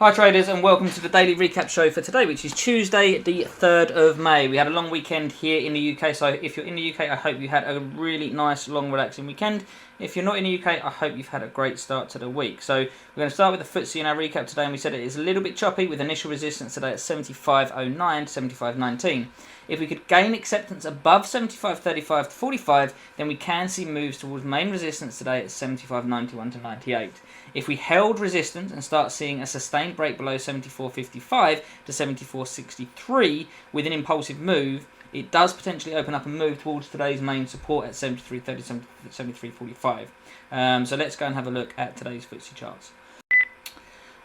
Hi traders, and welcome to the daily recap show for today, which is Tuesday the 3rd of May. We had a long weekend here in the UK, so if you're in the UK I hope you had a really nice long relaxing weekend. If you're not in the UK I hope you've had a great start to the week. So we're going to start with the FTSE in our recap today, and we said it is a little bit choppy with initial resistance today at 75.09 to 75.19. If we could gain acceptance above 75.35 to 45, then we can see moves towards main resistance today at 75.91 to 98. If we held resistance and start seeing a sustained break below 74.55 to 74.63 with an impulsive move, it does potentially open up and move towards today's main support at 73.30 to 73.45. So let's go and have a look at today's FTSE charts.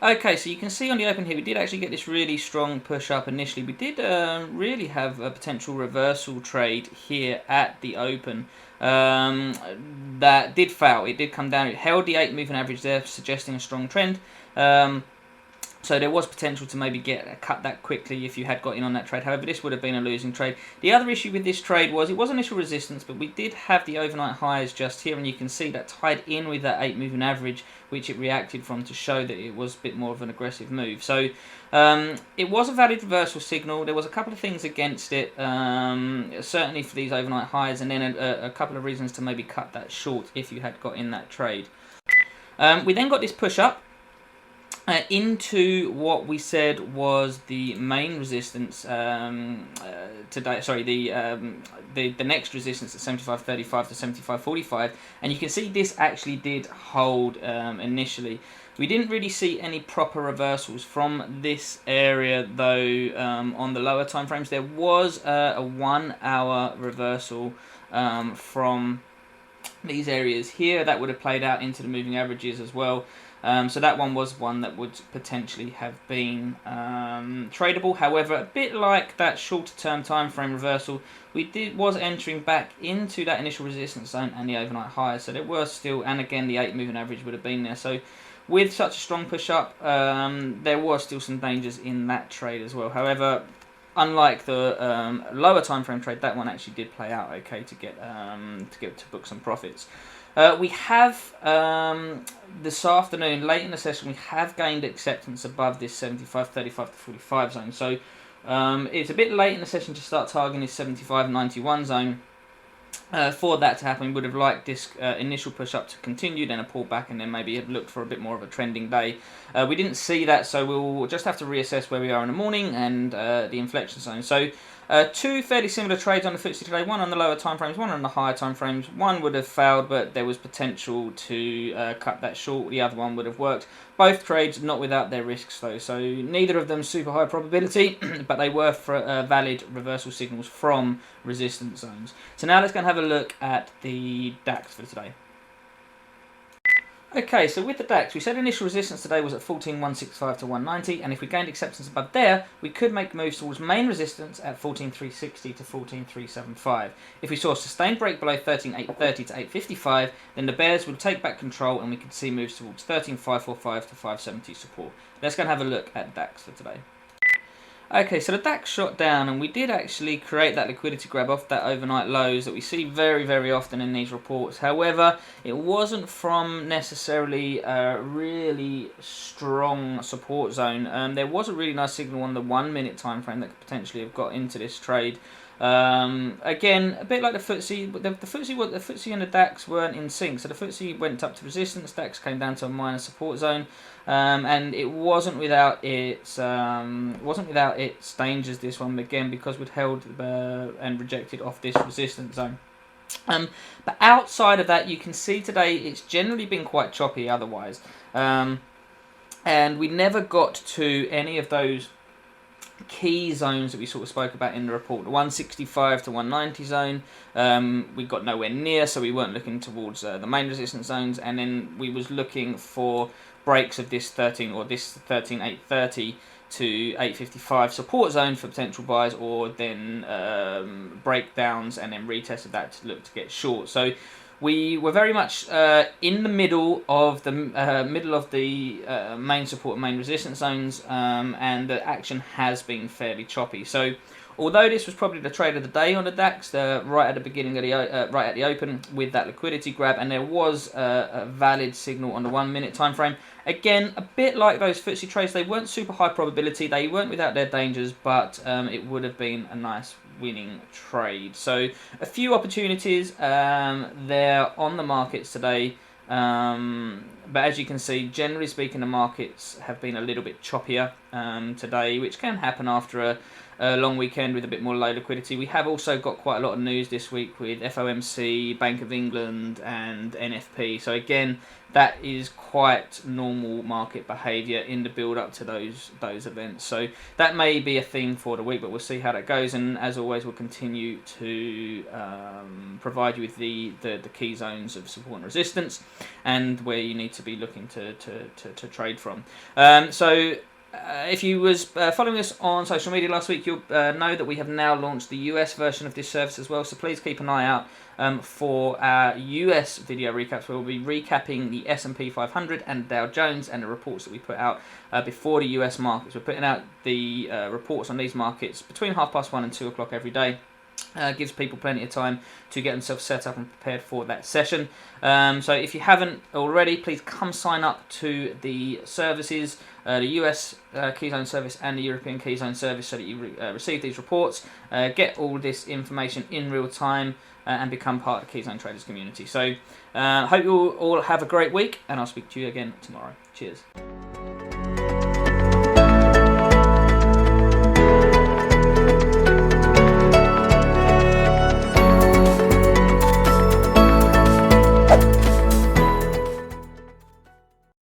Okay, so you can see on the open here, we did actually get this really strong push up initially. We did really have a potential reversal trade here at the open. That did fail. It did come down. It held the 8 moving average there, suggesting a strong trend. So there was potential to maybe cut that quickly if you had got in on that trade. However, this would have been a losing trade. The other issue with this trade was it was initial resistance, but we did have the overnight highs just here, and you can see that tied in with that 8 moving average, which it reacted from to show that it was a bit more of an aggressive move. So it was a valid reversal signal. There was a couple of things against it, certainly for these overnight highs, and then a couple of reasons to maybe cut that short if you had got in that trade. We then got this push up into what we said was the main resistance today. Sorry, the next resistance at 75.35 to 75.45, and you can see this actually did hold initially. We didn't really see any proper reversals from this area though. On the lower time frames, there was a 1 hour reversal from these areas here that would have played out into the moving averages as well. So that one was one that would potentially have been tradable. However, a bit like that shorter term time frame reversal, was entering back into that initial resistance zone and the overnight highs. So there were still, and again the 8 moving average would have been there. So with such a strong push up, there was still some dangers in that trade as well. However, unlike the lower time frame trade, that one actually did play out okay to book some profits. We have this afternoon, late in the session, we have gained acceptance above this 75.35 to 45 zone. So it's a bit late in the session to start targeting this 75.91 zone. For that to happen, we would have liked this initial push up to continue, then a pullback, and then maybe have looked for a bit more of a trending day. We didn't see that, so we'll just have to reassess where we are in the morning and the inflection zone. So two fairly similar trades on the FTSE today, one on the lower time frames, one on the higher time frames. One would have failed, but there was potential to cut that short. The other one would have worked. Both trades not without their risks though, so neither of them super high probability, but they were valid reversal signals from resistance zones. So now let's go and have a look at the DAX for today. Okay, so with the DAX, we said initial resistance today was at 14.165 to 190, and if we gained acceptance above there, we could make moves towards main resistance at 14.360 to 14.375. If we saw a sustained break below 13.830 to 8.55, then the bears would take back control and we could see moves towards 13.545 to 570 support. Let's go and have a look at DAX for today. Okay, so the DAX shot down, and we did actually create that liquidity grab off that overnight lows that we see very, very often in these reports. However, it wasn't from necessarily a really strong support zone. There was a really nice signal on the 1 minute time frame that could potentially have got into this trade. Again, a bit like the FTSE, but the FTSE and the DAX weren't in sync. So the FTSE went up to resistance, DAX came down to a minor support zone, and it wasn't without its dangers. This one again, because we'd held and rejected off this resistance zone. But outside of that, you can see today it's generally been quite choppy. Otherwise, and we never got to any of those key zones that we sort of spoke about in the report. The 165 to 190 zone, we got nowhere near, so we weren't looking towards the main resistance zones, and then we was looking for breaks of this 13.830 to 8.55 support zone for potential buys, or then breakdowns and then retested that to look to get short. So we were very much in the middle of the main support and main resistance zones, and the action has been fairly choppy. So although this was probably the trade of the day on the DAX, right at the beginning of the right at the open with that liquidity grab, and there was a valid signal on the 1 minute time frame. Again, a bit like those FTSE trades, they weren't super high probability, they weren't without their dangers, but it would have been a nice winning trade. So a few opportunities there on the markets today. But as you can see, generally speaking, the markets have been a little bit choppier today, which can happen after a long weekend with a bit more low liquidity. We have also got quite a lot of news this week with FOMC, Bank of England and NFP. So again, that is quite normal market behaviour in the build up to those events. So that may be a theme for the week, but we'll see how that goes. And as always, we'll continue to provide you with the key zones of support and resistance, and where you need to be looking to trade from. If you was following us on social media last week, you'll know that we have now launched the US version of this service as well. So please keep an eye out for our US video recaps, where we'll be recapping the S&P 500 and Dow Jones and the reports that we put out before the US markets. We're putting out the reports on these markets between 1:30 and 2 o'clock every day. Gives people plenty of time to get themselves set up and prepared for that session. So if you haven't already, please come sign up to the services, the US Keyzone service and the European Keyzone service, so that you receive these reports, get all this information in real time, and become part of the Keyzone Traders community. So hope you all have a great week, and I'll speak to you again tomorrow. Cheers.